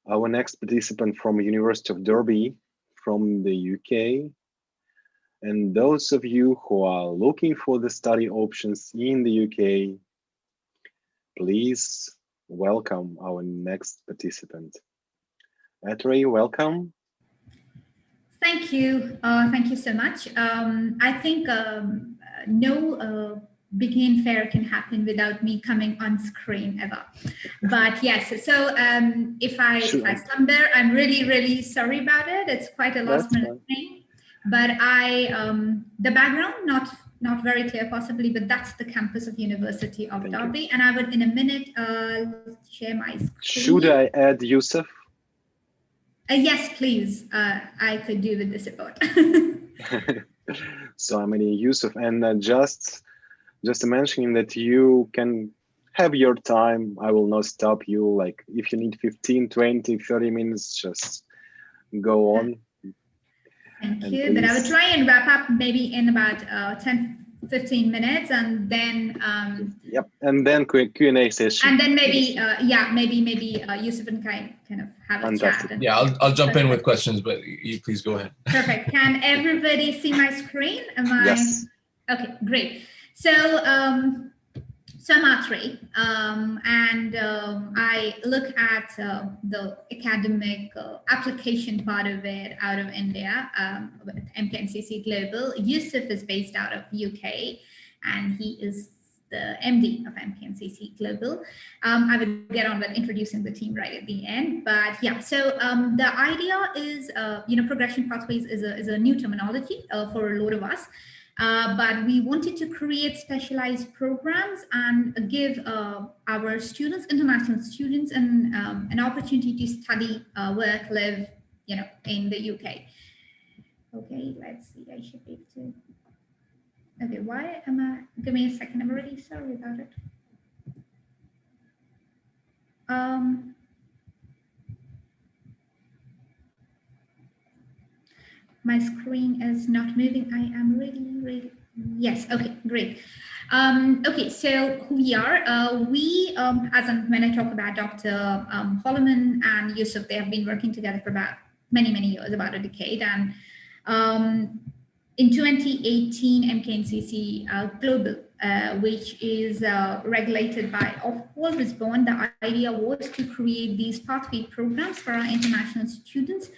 Our next participant from University of Derby from the UK. And those of you who are looking for the study options in the UK, please welcome our next participant. Atri, welcome. Thank you. Thank you so much. I think no begin fair can happen without me coming on screen ever. But yes, so if I stumble, I'm really sorry about it. It's quite a last minute thing. But the background, not very clear possibly, but that's the campus of University of Derby. And I would in a minute share my screen. Should I add Yusuf? Yes, please. I could do with the support. So I'm Yusuf, and just mentioning that you can have your time. I will not stop you. Like if you need 15, 20, 30 minutes, just go on. Thank you. But I will try and wrap up maybe in about 10-15 minutes, and then yep, and then Q&A session. And then maybe maybe Yusuf and Kai kind of have a chat. And I'll jump in with questions, but you please go ahead. Perfect. Can everybody see my screen? Yes. Okay, great. So I'm Atri, and I look at the academic application part of it out of India with MKNCC Global. Yusuf is based out of UK, and he is the MD of MKNCC Global. I will get on with introducing the team right at the end, but yeah. So the idea is, progression pathways is a new terminology for a lot of us. But we wanted to create specialized programs and give our students, international students, an opportunity to study, work, live, in the UK. Okay, let's see. I should be able to. Okay, why am I? Give me a second. I'm really sorry about it. My screen is not moving. I am really, yes. Okay, great. Okay, so who we are, when I talk about Dr. Holloman and Yusuf, they have been working together for about many years, about a decade. And in 2018, MKNCC Global, which is regulated by Ofqual, was born. The idea was to create these pathway programs for our international students,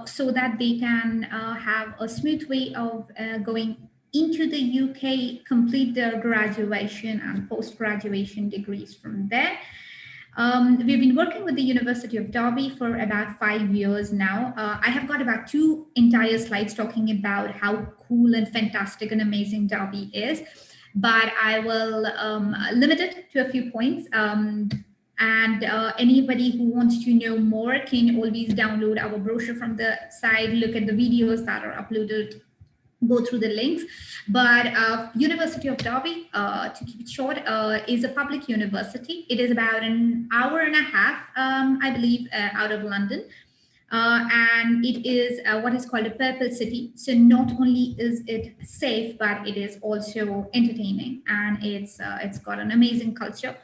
so that they can have a smooth way of going into the UK, complete their graduation and post-graduation degrees from there. We've been working with the University of Derby for about 5 years now. I have got about 2 entire slides talking about how cool and fantastic and amazing Derby is, but I will limit it to a few points. And anybody who wants to know more can always download our brochure from the site, look at the videos that are uploaded, go through the links. But University of Derby, to keep it short, is a public university. It is about an hour and a half, I believe, out of London. And it is what is called a purple city. So not only is it safe, but it is also entertaining, and it's got an amazing culture.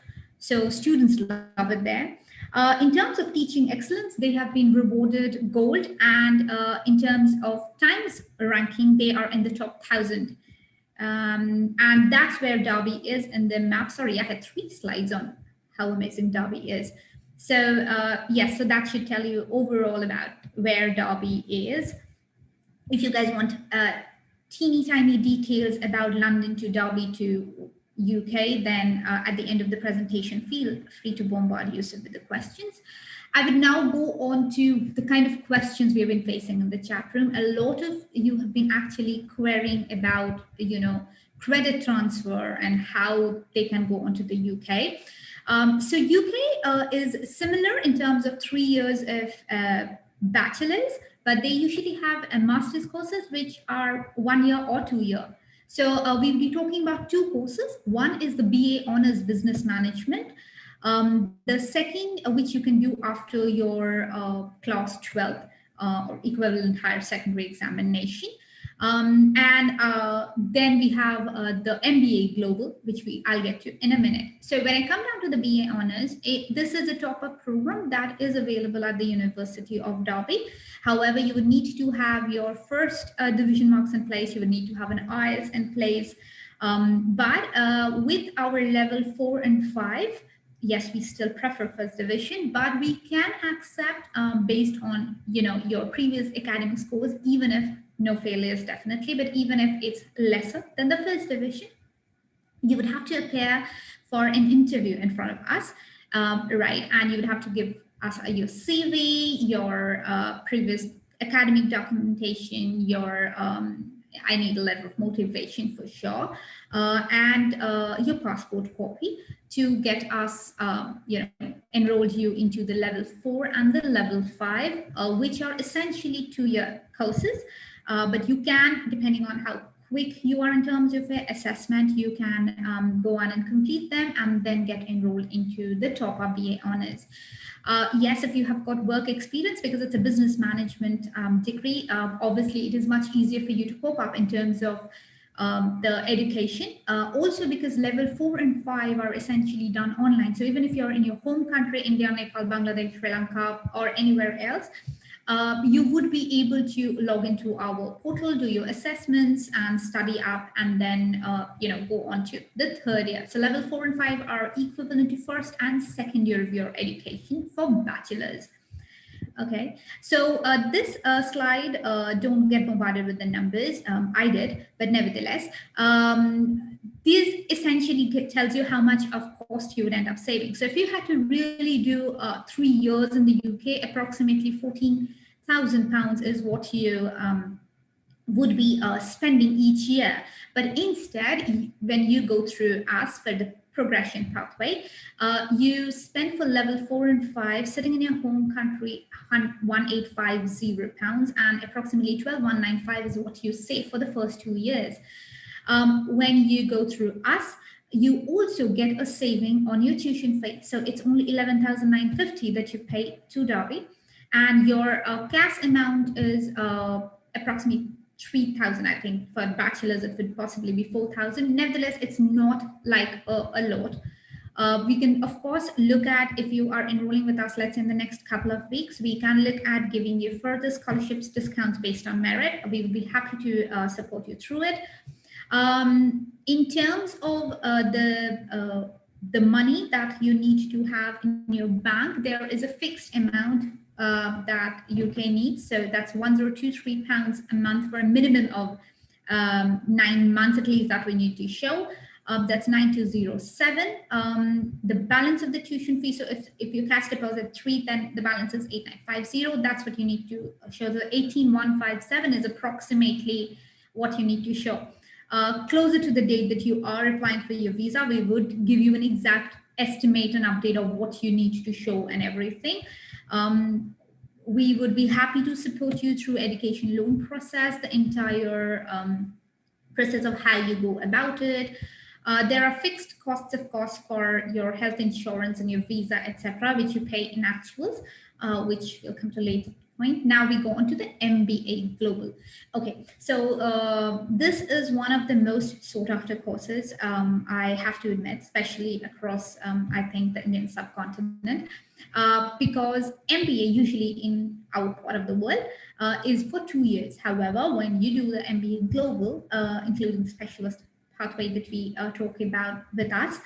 So students love it there. In terms of teaching excellence, they have been rewarded gold, and in terms of Times ranking, they are in the top 1,000. And that's where Derby is in the map. Sorry, I had 3 slides on how amazing Derby is. So yes, so that should tell you overall about where Derby is. If you guys want teeny tiny details about London to Derby to UK, then at the end of the presentation, feel free to bombard Yusuf with the questions. I would now go on to the kind of questions we have been facing in the chat room. A lot of you have been actually querying about, credit transfer and how they can go onto the UK. So UK is similar in terms of 3 years of bachelor's, but they usually have a master's courses, which are 1 year or 2 year. So we'll be talking about 2 courses. One is the BA Honours Business Management. The second, which you can do after your class 12 or equivalent higher secondary examination. Then we have the MBA Global, which I'll get to in a minute. So when I come down to the BA Honors, this is a top-up program that is available at the University of Derby. However, you would need to have your first division marks in place. You would need to have an IELTS in place. But with our level 4 and 5, yes, we still prefer first division, but we can accept based on your previous academic scores, even if no failures definitely, but even if it's lesser than the first division, you would have to appear for an interview in front of us, right? And you would have to give us your CV, your previous academic documentation, your I need a letter of motivation for sure, and your passport copy to get us, enrolled you into the level 4 and the level 5, which are essentially 2-year courses. But you can, depending on how quick you are in terms of assessment, you can go on and complete them and then get enrolled into the top-up BA Honors. Yes, if you have got work experience, because it's a business management degree, obviously it is much easier for you to cope up in terms of the education. Also because level 4 and 5 are essentially done online. So even if you're in your home country, India, Nepal, Bangladesh, Sri Lanka, or anywhere else, you would be able to log into our portal, do your assessments and study up, and then go on to the 3rd year. So level 4 and 5 are equivalent to 1st and 2nd year of your education for bachelor's. Okay, so this slide, don't get bombarded with the numbers. I did, but nevertheless, this essentially tells you how much of cost you would end up saving. So if you had to really do 3 years in the UK, approximately £14,000 is what you would be spending each year. But instead, when you go through us for the progression pathway, you spend for level 4 and 5 sitting in your home country £1,850, and approximately £12,195 is what you save for the first 2 years. When you go through us, you also get a saving on your tuition fee. So it's only £11,950 that you pay to Derby, and your cash amount is approximately 3,000. I think for bachelor's it would possibly be 4,000. Nevertheless, it's not like a lot. We can of course look at, if you are enrolling with us, let's say in the next couple of weeks, we can look at giving you further scholarships, discounts based on merit. We would be happy to support you through it. In terms of the money that you need to have in your bank, there is a fixed amount that UK needs. So that's £1,023 a month for a minimum of 9 months at least that we need to show. That's 9207. The balance of the tuition fee, so if you cash deposit 3, then the balance is 8950. That's what you need to show. The 18157 is approximately what you need to show. Closer to the date that you are applying for your visa, we would give you an exact estimate and update of what you need to show and everything. We would be happy to support you through education loan process, the entire process of how you go about it. There are fixed costs, of course, for your health insurance and your visa, etc., which you pay in actuals, which we'll come to later point. Now we go on to the MBA Global. Okay, so this is one of the most sought after courses, I have to admit, especially across, I think, the Indian subcontinent, because MBA usually in our part of the world is for 2 years. However, when you do the MBA Global, including specialist pathway that we talk about with us,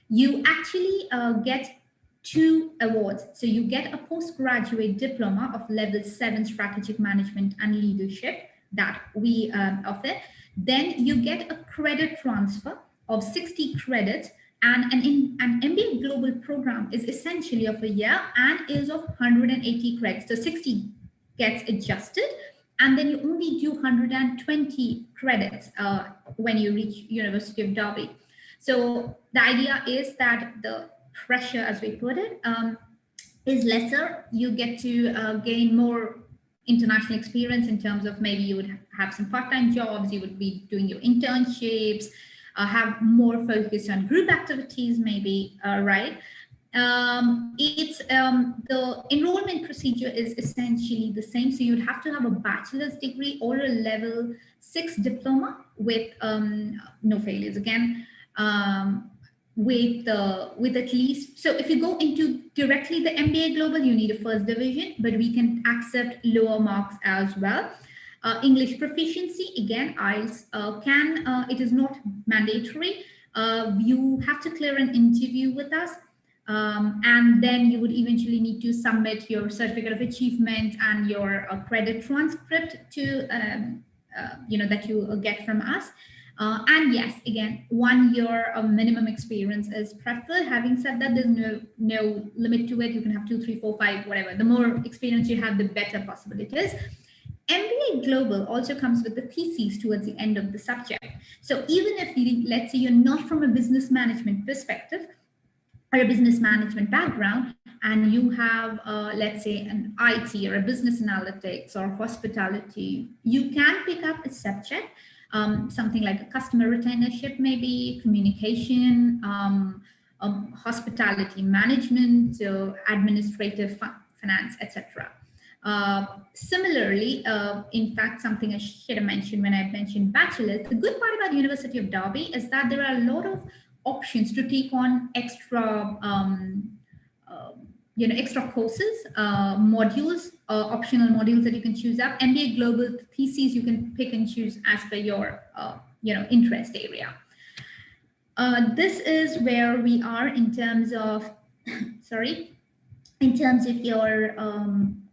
you actually get 2 awards. So you get a postgraduate diploma of level 7 strategic management and leadership that we offer. Then you get a credit transfer of 60 credits, and an MBA Global program is essentially of a year and is of 180 credits. So 60 gets adjusted, and then you only do 120 credits when you reach University of Derby. So the idea is that the pressure, as we put it, is lesser. You get to gain more international experience in terms of maybe you would have some part-time jobs, you would be doing your internships, have more focus on group activities maybe, right? The enrollment procedure is essentially the same. So you'd have to have a bachelor's degree or a level 6 diploma with no failures again, with at least, so if you go into directly the MBA Global, you need a first division, but we can accept lower marks as well. English proficiency, again, IELTS it is not mandatory. You have to clear an interview with us. And then you would eventually need to submit your certificate of achievement and your credit transcript to, that you get from us. And yes, again, 1 year of minimum experience is preferred. Having said that, there's no limit to it. You can have 2, 3, 4, 5, whatever. The more experience you have, the better possible it is. MBA Global also comes with the theses towards the end of the subject. So even if let's say you're not from a business management perspective, or a business management background, and you have, let's say, an IT or a business analytics or hospitality, you can pick up a subject, something like a customer retainership, maybe communication, hospitality management, administrative finance, etc. Similarly, in fact, something I should have mentioned when I mentioned bachelor's, the good part about the University of Derby is that there are a lot of options to take on extra, extra courses, modules, optional modules that you can choose up. MBA Global theses you can pick and choose as per your, interest area. This is where we are in terms of, in terms of your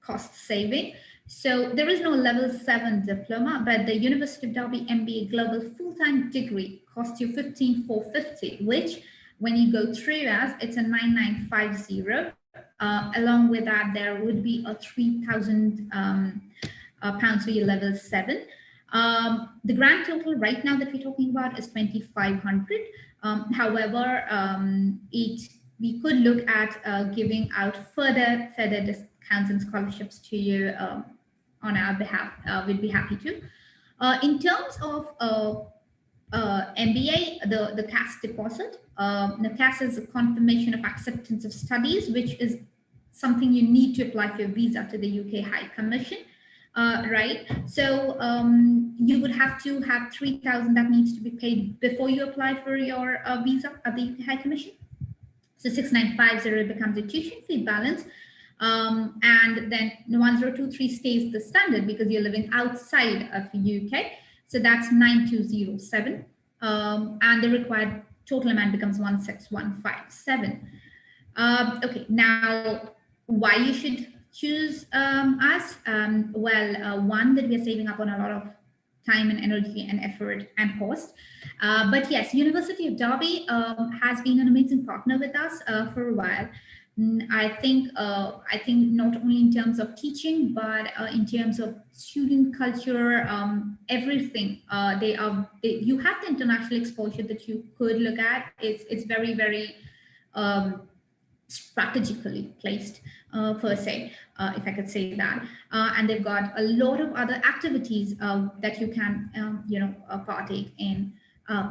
cost saving. So there is no level 7 diploma, but the University of Derby MBA Global full-time degree costs you 15,450, which when you go through as it's a 9950. Along with that, there would be a 3,000 pounds for your level 7. The grand total right now that we're talking about is 2,500. However, we could look at giving out further discounts and scholarships to you on our behalf. We'd be happy to. In terms of MBA, the CAS deposit, the CAS is a confirmation of acceptance of studies, which is something you need to apply for your visa to the UK High Commission, right? So you would have to have 3,000 that needs to be paid before you apply for your visa at the UK High Commission. So 6,950 becomes a tuition fee balance. And then 1,023 stays the standard because you're living outside of the UK. So that's 9,207. And the required total amount becomes 16,157. Okay, now why you should choose us? One, that we are saving up on a lot of time and energy and effort and cost. But yes, University of Derby has been an amazing partner with us for a while. I think not only in terms of teaching, but in terms of student culture, everything. You have the international exposure that you could look at. It's very, very strategically placed, per se, if I could say that. And they've got a lot of other activities that you can, partake in.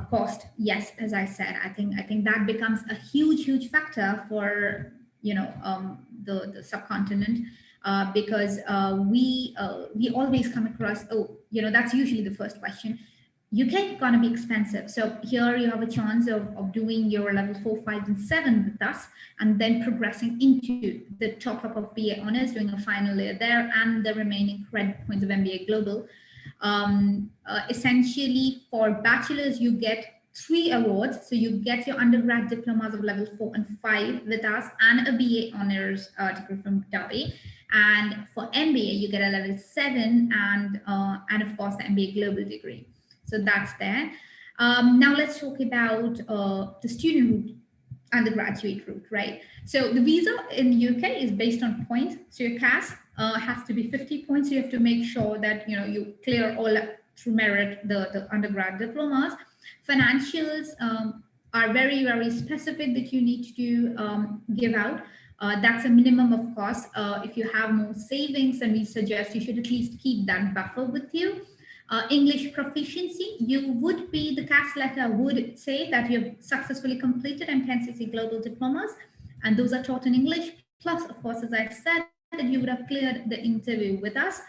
Cost, yes, as I said, I think that becomes a huge factor for the subcontinent, because we always come across, that's usually the first question. UK gonna be expensive, so here you have a chance of doing your level 4, 5, and 7 with us, and then progressing into the top up of BA Honors, doing a final year there, and the remaining credit points of MBA Global. Essentially, for bachelors, you get 3 awards. So you get your undergrad diplomas of level 4 and 5 with us, and a BA Honors degree from Derby. And for MBA, you get a level 7 and of course the MBA Global degree. So that's there. Now let's talk about the student route and the graduate route, right? So the visa in the UK is based on points. So your CAS has to be 50 points. So you have to make sure that you clear all through merit the undergrad diplomas. Financials are very, very specific that you need to give out. That's a minimum, of course. If you have more savings, then we suggest you should at least keep that buffer with you. English proficiency, the CAS letter would say that you have successfully completed MKNCC Global Diplomas and those are taught in English. Plus, of course, as I've said, that you would have cleared the interview with us.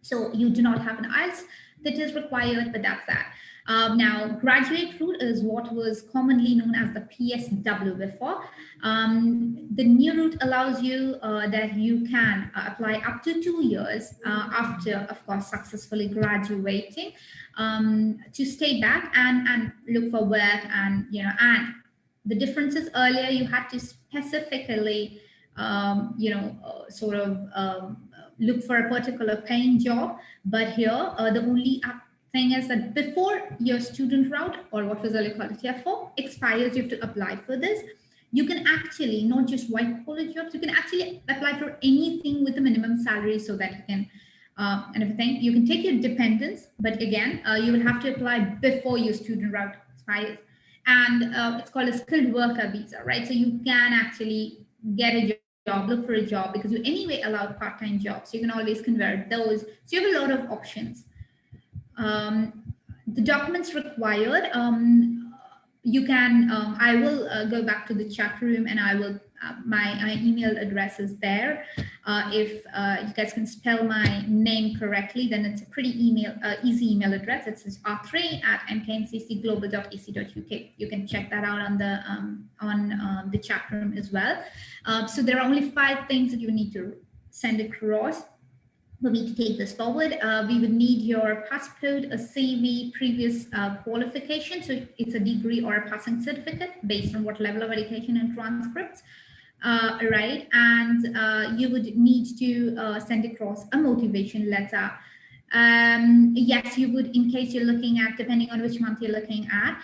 So you do not have an IELTS that is required, but that's that. Now, graduate route is what was commonly known as the PSW before. The new route allows you that you can apply up to 2 years after, of course, successfully graduating to stay back and look for work. And, and the difference is earlier you had to specifically, look for a particular paying job. But here, the only thing is that before your student route, or what was earlier called TF4, expires, you have to apply for this. You can actually, not just white collar jobs, you can actually apply for anything with a minimum salary, so that you can, and everything. You can take your dependents, but again, you will have to apply before your student route expires. And it's called a skilled worker visa, right? So you can actually get a job, look for a job, because you anyway allow part-time jobs. So you can always convert those. So you have a lot of options. The documents required, you can, I will go back to the chat room, and I will, my email address is there. If you guys can spell my name correctly, then it's a pretty easy email address. It's r3@mknccglobal.ac.uk. You can check that out on the chat room as well. So there are only 5 things that you need to send across for me to take this forward. We would need your passport, a CV, previous qualification. So it's a degree or a passing certificate based on what level of education and transcripts, right? And you would need to send across a motivation letter. Yes, you would, in case you're looking at, depending on which month you're looking at,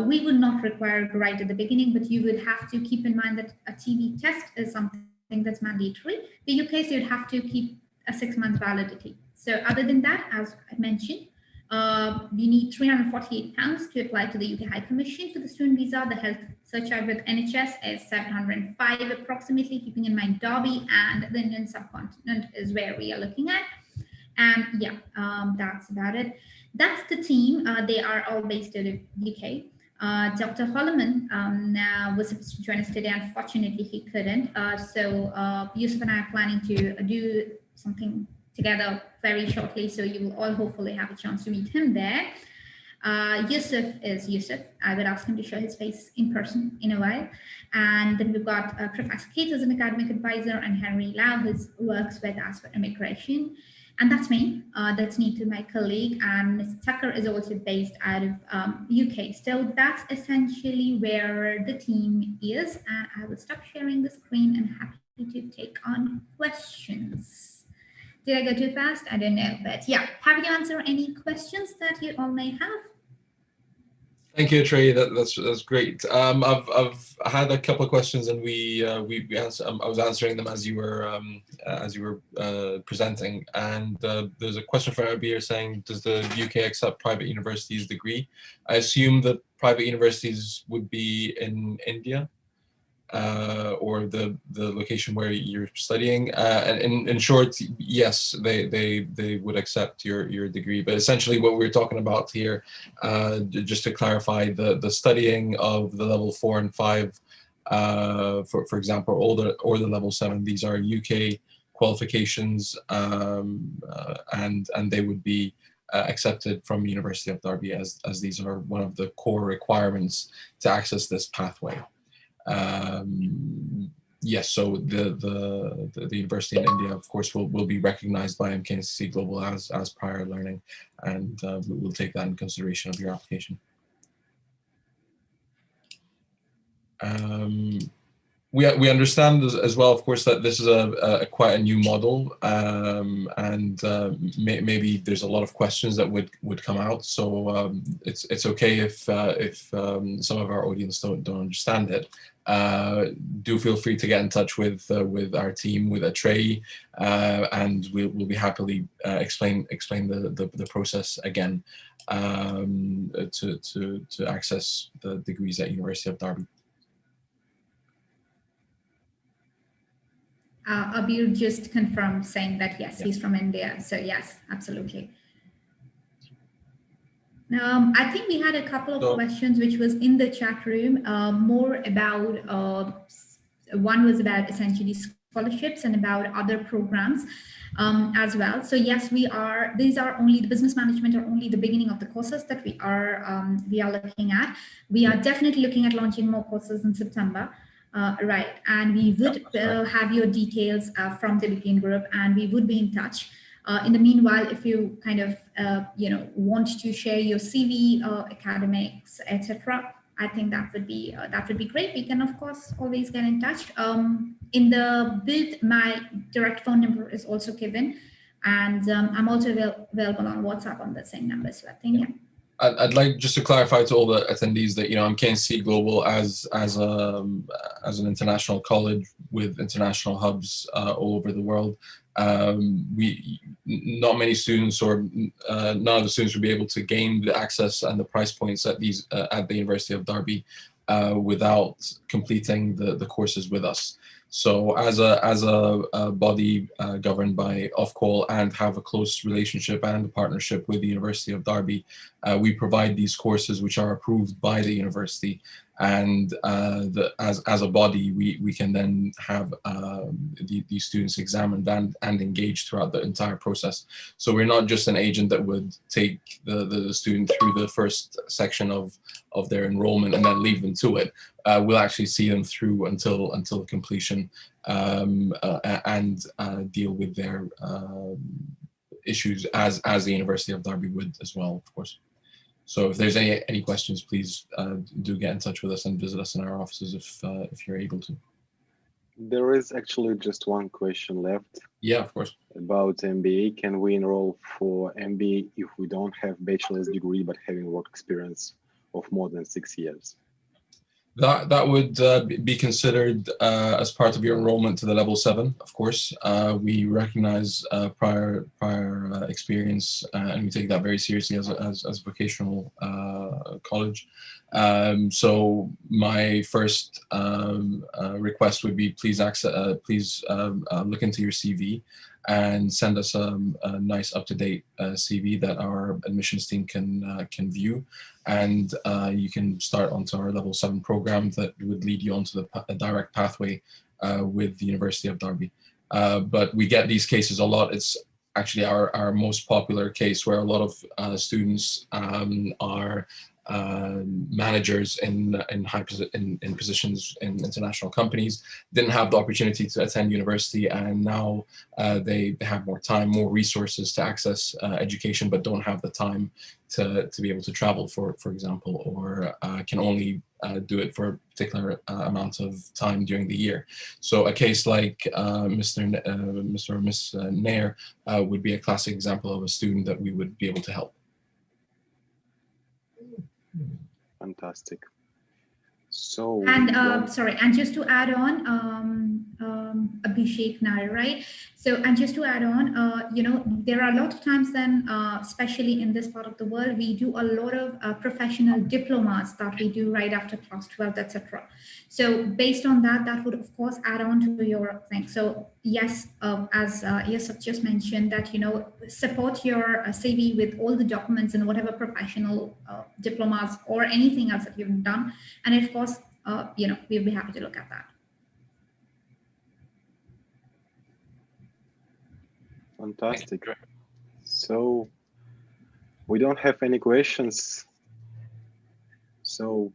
we would not require it right at the beginning, but you would have to keep in mind that a TB test is something that's mandatory. The UK, so you'd have to keep a 6-month validity. So other than that, as I mentioned, you need £348 to apply to the UK High Commission for the student visa. The health surcharge with NHS is £705 approximately, keeping in mind Derby and the Indian subcontinent is where we are looking at. And yeah, that's about it. That's the team. They are all based out of UK. Dr. Holloman was supposed to join us today. Unfortunately, he couldn't. So Yusuf and I are planning to do something together very shortly. So you will all hopefully have a chance to meet him there. Yusuf is Yusuf. I would ask him to show his face in person in a while. And then we've got Professor Kate, who's an academic advisor, and Henry Lau, who works with us for immigration. And that's me. That's Neetu, my colleague, and Ms. Tucker is also based out of UK. So that's essentially where the team is. And I will stop sharing the screen and happy to take on questions. Did I go too fast? I don't know, but yeah, happy to answer any questions that you all may have. Thank you, Trey. That's great. I've had a couple of questions, and we answer, I was answering them as you were presenting. And there's a question from Abir saying, does the UK accept private universities degree? I assume that private universities would be in India, or the location where you're studying. And in short, yes, they would accept your degree. But essentially what we're talking about here, just to clarify, the studying of the level 4 and 5, for example, or the level 7, these are UK qualifications, and they would be accepted from University of Derby, as these are one of the core requirements to access this pathway. Yes, so the university in India, of course, will be recognized by MKNCC Global as prior learning, and we'll take that in consideration of your application. We understand as well, of course, that this is a quite a new model, and maybe there's a lot of questions that would come out. So it's okay if some of our audience don't understand it. Do feel free to get in touch with our team, with Trey, and we'll be happily explain the process again to access the degrees at University of Derby. Abir just confirmed, saying that yes, he's from India. So yes, absolutely. I think we had a couple of questions which was in the chat room, more about one was about essentially scholarships and about other programs as well. So yes, these are only the business management are only the beginning of the courses that we are looking at. We are definitely looking at launching more courses in September. Right, and we would have your details from the Philippine group, and we would be in touch. In the meanwhile, if you kind of want to share your CV, academics, etc., I think that would be great. We can of course always get in touch. In the booth, my direct phone number is also given, and I'm also available on WhatsApp on the same number. So I think yeah. I'd like just to clarify to all the attendees that MKNCC Global as an international college with international hubs all over the world. Not many students or none of the students would be able to gain the access and the price points at the University of Derby without completing the courses with us. So as a body governed by Ofqual and have a close relationship and a partnership with the University of Derby, we provide these courses which are approved by the university, and as a body we can then have these students examined and engaged throughout the entire process. So we're not just an agent that would take the student through the first section of their enrollment and then leave them to it. We'll actually see them through until completion and deal with their issues as the University of Derby would as well, of course. So if there's any questions, please do get in touch with us and visit us in our offices if you're able to. There is actually just one question left. Yeah, of course. About MBA. Can we enroll for MBA if we don't have bachelor's degree but having work experience of more than 6 years? That would be considered as part of your enrollment to the level 7. Of course, we recognize prior experience, and we take that very seriously as a vocational college. So my first request would be please look into your CV and send us a nice up-to-date CV that our admissions team can view, and you can start onto our level 7 program that would lead you onto the direct pathway with the University of Derby. But we get these cases a lot. It's actually our most popular case, where a lot of students are managers in positions in international companies, didn't have the opportunity to attend university, and now they have more time, more resources to access education, but don't have the time to be able to travel, for example, or can only do it for a particular amount of time during the year. So a case like Mr. or Miss Nair would be a classic example of a student that we would be able to help. Fantastic. So, and sorry, and just to add on, Abhishek Nair, right? So, and just to add on, there are a lot of times then, especially in this part of the world, we do a lot of professional diplomas that we do right after class 12, etc. So based on that, that would of course add on to your thing. So yes, as Yusuf just mentioned, that, support your CV with all the documents and whatever professional diplomas or anything else that you've done. And of course, we'll be happy to look at that. Fantastic. So we don't have any questions. So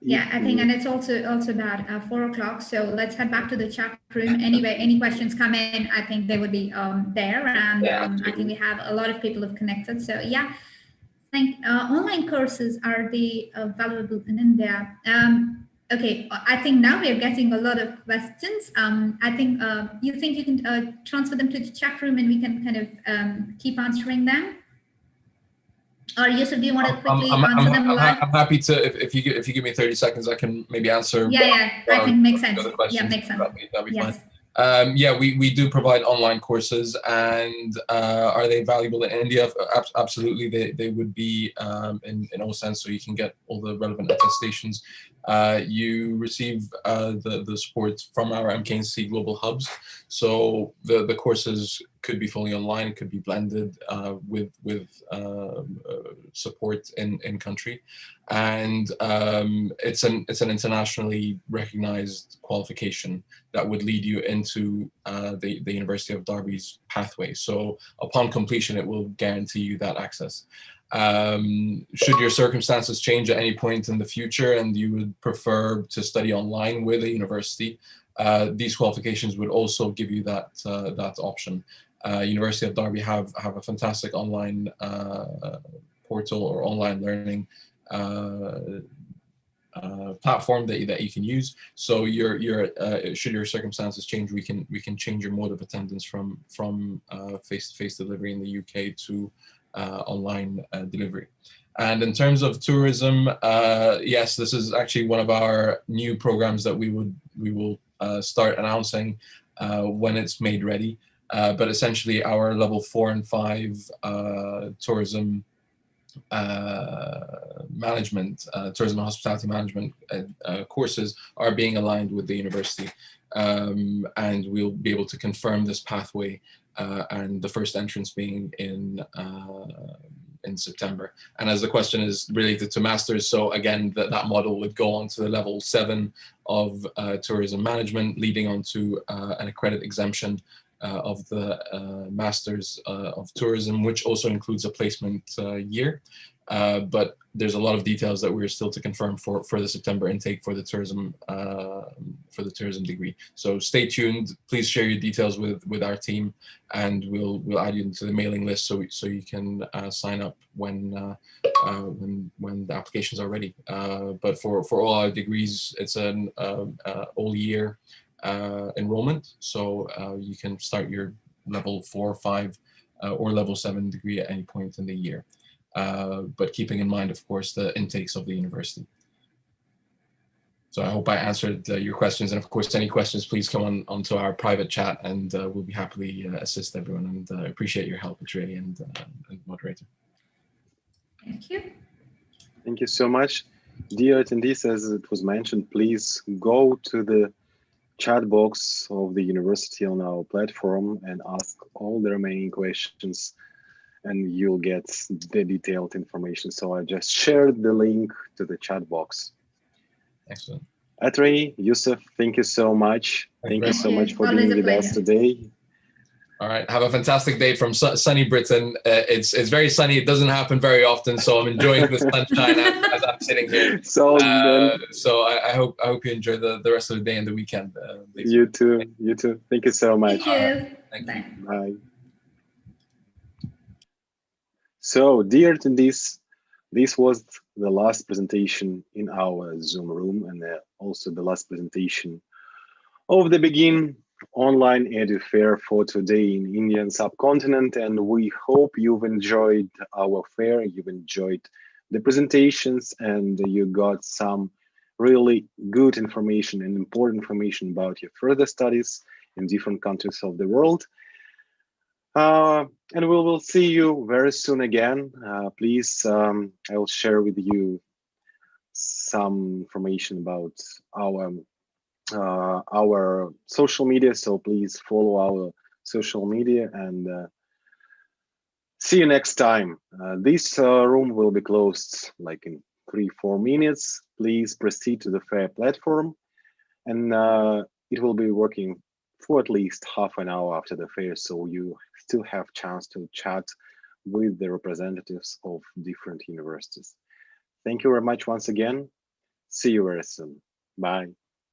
yeah, I think, and it's also about 4 o'clock. So let's head back to the chat room. Anyway, any questions come in, I think they would be there, and I think we have a lot of people who've connected. So yeah, online courses, are they valuable in India? Okay, I think now we are getting a lot of questions. I think you can transfer them to the chat room and we can kind of keep answering them. Or Yusuf, do you want to quickly answer them live? I'm happy to, if you give me 30 seconds, I can maybe answer. Yeah, I think makes sense. Yeah, makes sense. That'd be yes. fine. Yeah, we do provide online courses, and are they valuable in India? Absolutely, they would be in all sense. So you can get all the relevant attestations. You receive the support from our MKNCC global hubs. So the courses could be fully online, it could be blended with support in country, and it's an internationally recognized qualification that would lead you into the University of Derby's pathway. So upon completion, it will guarantee you that access. Should your circumstances change at any point in the future and you would prefer to study online with a university, these qualifications would also give you that that option. University of Derby have a fantastic online portal or online learning platform that you can use. So should your circumstances change, we can change your mode of attendance from face-to-face delivery in the UK to online delivery. And in terms of tourism, yes, this is actually one of our new programs that we will start announcing when it's made ready. But essentially, our level 4 and 5 tourism management, tourism and hospitality management courses are being aligned with the university, and we'll be able to confirm this pathway, and the first entrance being in September. And as the question is related to masters, so again, that model would go on to the level 7 of tourism management, leading on to an accredited exemption of the Masters of Tourism, which also includes a placement year. But there's a lot of details that we're still to confirm for the September intake for the tourism degree. So stay tuned. Please share your details with our team, and we'll add you into the mailing list so you can sign up when the applications are ready. But for all our degrees, it's an all year enrollment, so you can start your level 4, 5, or level 7 degree at any point in the year, but keeping in mind, of course, the intakes of the university. So I hope I answered your questions, and of course, any questions, please come onto our private chat, and we'll be happily assist everyone. And appreciate your help, Trey and moderator. Thank you. Thank you so much, dear attendees. As it was mentioned, please go to the chat box of the university on our platform and ask all the remaining questions, and you'll get the detailed information. So I just shared the link to the chat box. Excellent. Atre, Yusuf, thank you so much. Thank you so much for being with us today. All right, have a fantastic day from sunny Britain. It's very sunny. It doesn't happen very often, so I'm enjoying the sunshine as I'm sitting here. So I hope you enjoy the rest of the day and the weekend. You too. You too. Thank you so much. Thank you. Thank Bye. you. Bye. So, dear attendees, this was the last presentation in our Zoom room, and also the last presentation of the Begin online edu fair for today in Indian subcontinent. And we hope you've enjoyed our fair, you've enjoyed the presentations, and you got some really good information and important information about your further studies in different countries of the world. And we will see you very soon again. Please, I will share with you some information about our social media. So please follow our social media, and see you next time. This room will be closed like in 3-4 minutes. Please proceed to the fair platform, and it will be working for at least half an hour after the fair, so you still have chance to chat with the representatives of different universities. Thank you very much once again. See you very soon. Bye.